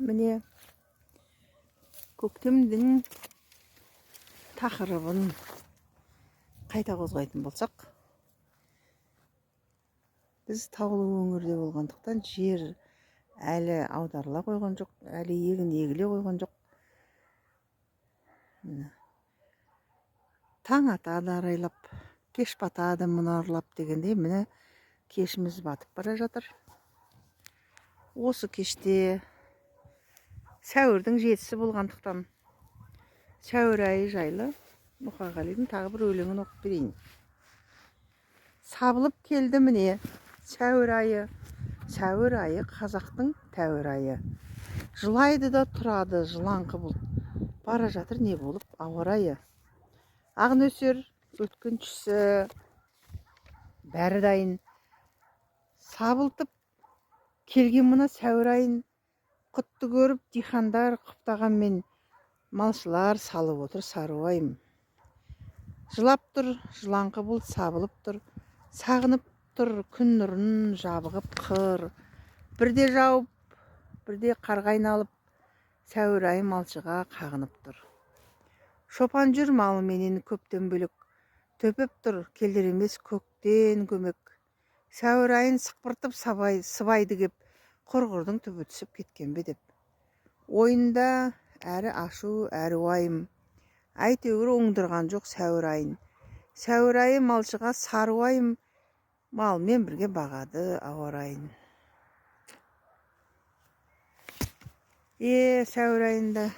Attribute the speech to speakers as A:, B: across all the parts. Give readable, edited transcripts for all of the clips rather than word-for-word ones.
A: Міне көктемдің тақырыбын қайта қозғайтын болсақ, біз таулы өңірде болғандықтан жер әлі аударыла қойған жоқ, әлі егін егіле қойған жоқ. Таң атады арайлап, кеш батады мұнарлап дегендей, міне кешіміз батып бара жатыр. Осы кеште сәуірдің 7-сі болғандықтан сәуір айы жайлы Мұқағалидың тағы бір өлеңін оқып берейін. Сабылып келді міне сәуір айы қазақтың тәуір айы. Жылайды да тұрады жылаңқы бұлт, бара жатыр не болып ауа райы. Ақ нөсер өткіншісі бәрі дайын, сабылтып келген мына сәуір айын, құтты көріп дихандар құптағанмен, малшылар салып отыр сары уайым. Жылап тұр жылаңқы бұлт, сабылып тұр, сағынып тұр күн нұрын жабығып қыр. Бірде жауып, бірде қарға айналып, сәуір айы малшыға қағынып тұр. Шопан жүр малыменен көптен бөлек, төпеп тұр келдер емес көктен көмек. Сәуір айын сықпыртып сыбайды кеп, құрғырдың түбі түсіп кеткен бе деп. Ойында әрі ашу, әрі уайым, әйтеуір оңдырған жоқ сәуір айын. Сәуір айы малшыға сары уайым, малмен бірге бағады ауа райын. Сәуір айында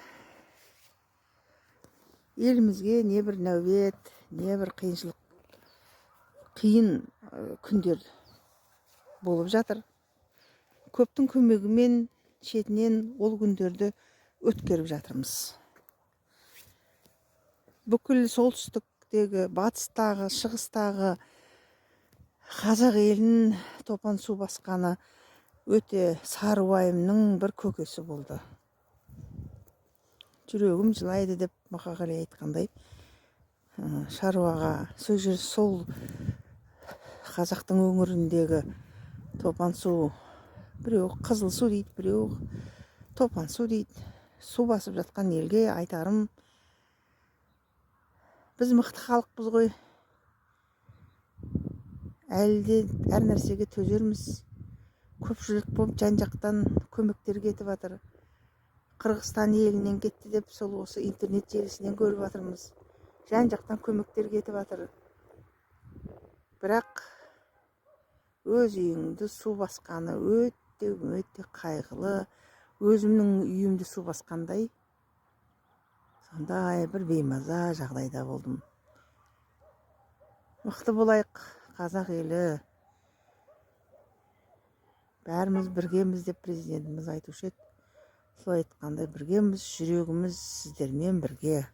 A: елімізге не бір нәубет, не бір қиын күндер болып жатыр. Көптің көмегімен шетінен ол күндерді өткеріп жатырмыз. Бүкіл солтүстіктегі, батыстағы, шығыстағы қазақ елін топан су басқаны өте сары уайымның бір көкесі болды. Жүрегім жылайды деп Мұқағали айтқандай, шаруаға сол қазақтың өңіріндегі топан су, біреу қызыл су дейді, біреу топан су дейді, су басып жатқан елге айтарым, біз мықты халықпыз ғой, әлде әр нәрсеге төзерміз. Көпшілік болып жан-жақтан көмектер кетіп жатыр. Қырғызстан елінен кетті деп сол осы интернет желісінен көріп жатырмыз. Жан-жақтан көмектер кетіп жатыр. Бірақ өз үйіңді су басқаны өте қайғылы. Өзімнің үйімді су басқандай, сондай бір беймаза жағдайда болдым. Мықты болайық, қазақ елі. Бәріміз біргеміз деп президентіміз айтушы еді. Сол айтқандай біргеміз, жүрегіміз сіздермен бірге.